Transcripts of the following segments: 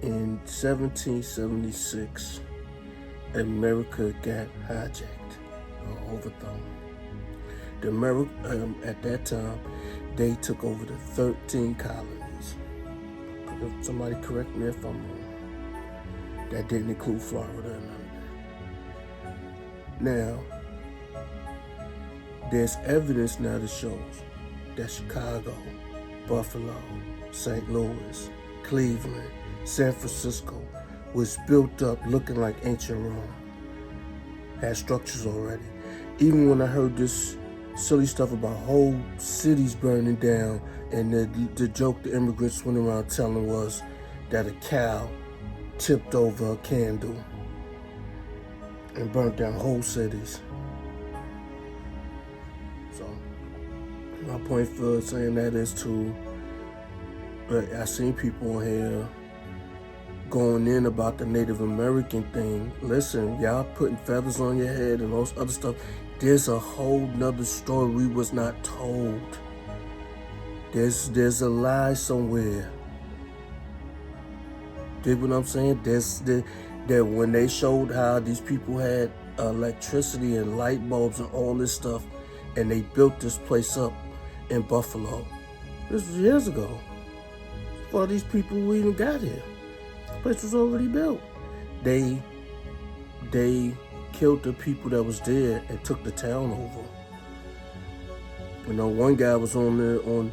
In 1776, America got hijacked or overthrown. At that time, they took over the 13 colonies. Somebody correct me if I'm wrong. That didn't include Florida and none of that. Now, there's evidence now that shows that Chicago, Buffalo, St. Louis, Cleveland, San Francisco was built up looking like ancient Rome. Had structures already. Even when I heard this silly stuff about whole cities burning down, and the joke the immigrants went around telling was that a cow tipped over a candle and burnt down whole cities. So my point for saying that is I seen people on here going in about the Native American thing. Listen, y'all putting feathers on your head and all this other stuff. There's a whole nother story we was not told. There's a lie somewhere. Dig what I'm saying? That when they showed how these people had electricity and light bulbs and all this stuff, and they built this place up in Buffalo. This was years ago. Before these people even got here. The place was already built. They killed the people that was there and took the town over. You know, one guy was on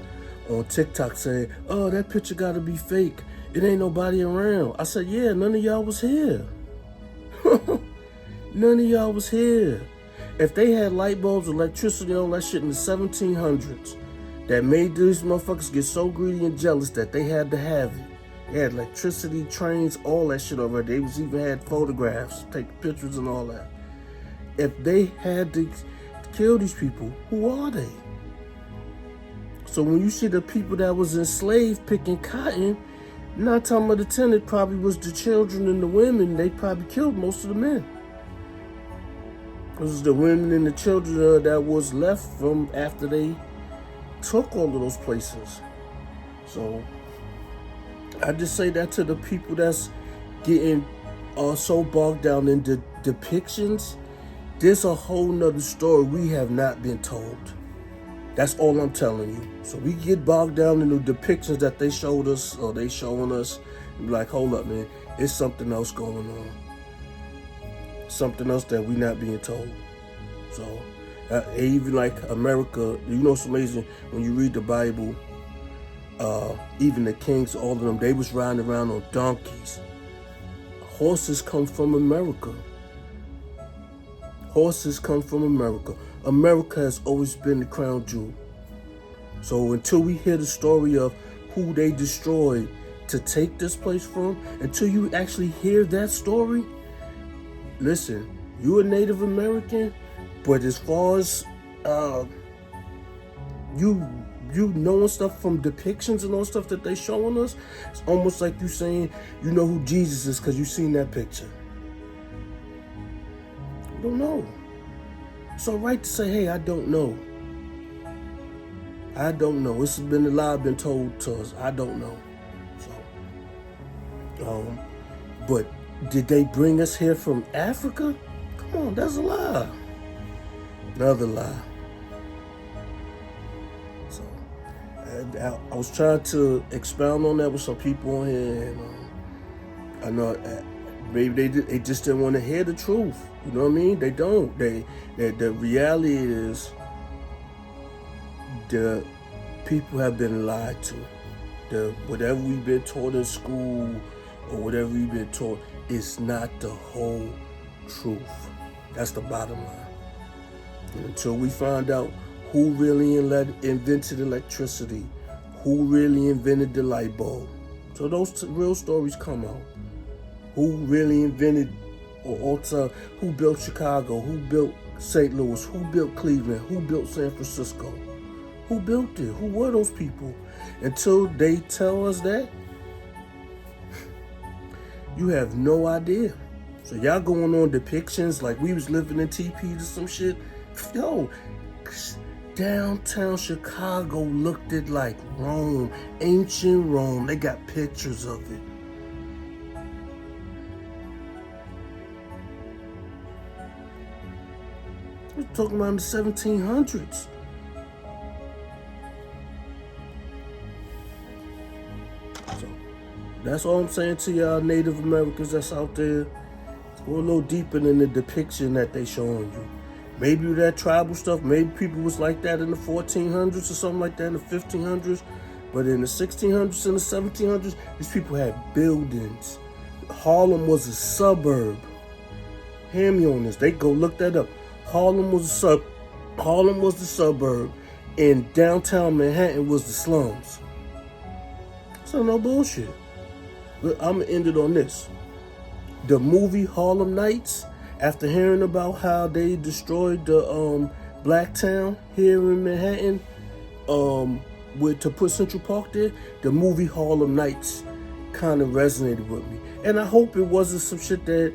TikTok saying, "Oh, that picture gotta be fake. It ain't nobody around." I said, "Yeah, none of y'all was here." None of y'all was here. If they had light bulbs, electricity, all that shit in the 1700s, that made these motherfuckers get so greedy and jealous that they had to have it. They had electricity, trains, all that shit already. They even had photographs, take pictures and all that. If they had to kill these people, who are they? So when you see the people that was enslaved picking cotton, 9 times out of 10, it probably was the children and the women. They probably killed most of the men. It was the women and the children that was left from after they took all of those places. So I just say that to the people that's getting so bogged down in the depictions. There's a whole nother story we have not been told. That's all I'm telling you. So we get bogged down in the depictions that they showed us or they showing us, and be like, hold up, man, it's something else going on. Something else that we not being told. So even like America, you know, it's amazing when you read the Bible. Even the kings, all of them, they was riding around on donkeys. Horses come from America. Horses come from America. America has always been the crown jewel. So until we hear the story of who they destroyed to take this place from, until you actually hear that story, listen, you a Native American, but as far as you knowing stuff from depictions and all stuff that they showing us, it's almost like you saying you know who Jesus is because you seen that picture. You don't know. It's all right to say, hey, I don't know. I don't know. This has been a lie been told to us. I don't know. So, but did they bring us here from Africa? Come on, that's a lie. Another lie. So, I was trying to expound on that with some people on here, and I know maybe they just didn't want to hear the truth. You know what I mean? They don't. The reality is the people have been lied to. Whatever we've been taught in school or whatever we've been taught is not the whole truth. That's the bottom line. And until we find out who really invented electricity, who really invented the light bulb, so those real stories come out. Who really invented who built Chicago, who built St. Louis, who built Cleveland, who built San Francisco, who built it, who were those people? Until they tell us that, you have no idea. So y'all going on depictions like we was living in TP or some shit. Yo, downtown Chicago looked it like Rome, ancient Rome. They got pictures of it. We're talking about in the 1700s. So that's all I'm saying to y'all Native Americans that's out there. Go a little deeper in the depiction that they showing you. Maybe that tribal stuff, maybe people was like that in the 1400s or something like that in the 1500s. But in the 1600s and the 1700s, these people had buildings. Harlem was a suburb. Hear me on this. They go look that up. Harlem was the suburb, and downtown Manhattan was the slums. So no bullshit. Look, I'm gonna end it on this. The movie Harlem Nights, after hearing about how they destroyed the Black Town here in Manhattan, to put Central Park there, the movie Harlem Nights kind of resonated with me. And I hope it wasn't some shit that,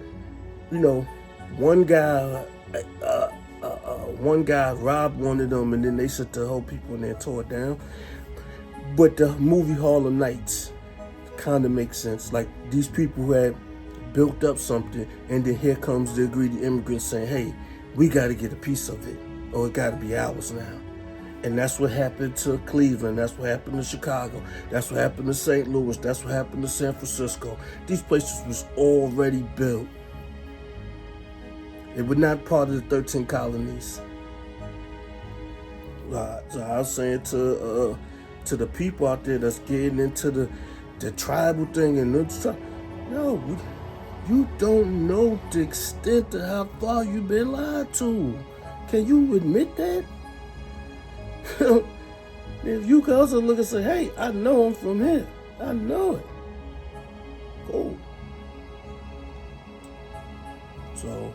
one guy robbed one of them and then they set the whole people in there and tore it down. But the movie Harlem Nights kind of makes sense. Like, these people who had built up something, and then here comes the greedy immigrants saying, hey, we got to get a piece of it, or it got to be ours now. And that's what happened to Cleveland. That's what happened to Chicago. That's what happened to St. Louis. That's what happened to San Francisco. These places was already built. They were not part of the 13 colonies. So I was saying to the people out there that's getting into the tribal thing and you don't know the extent of how far you've been lied to. Can you admit that? If you can also look and say, hey, I know I'm from here. I know it. Cool. So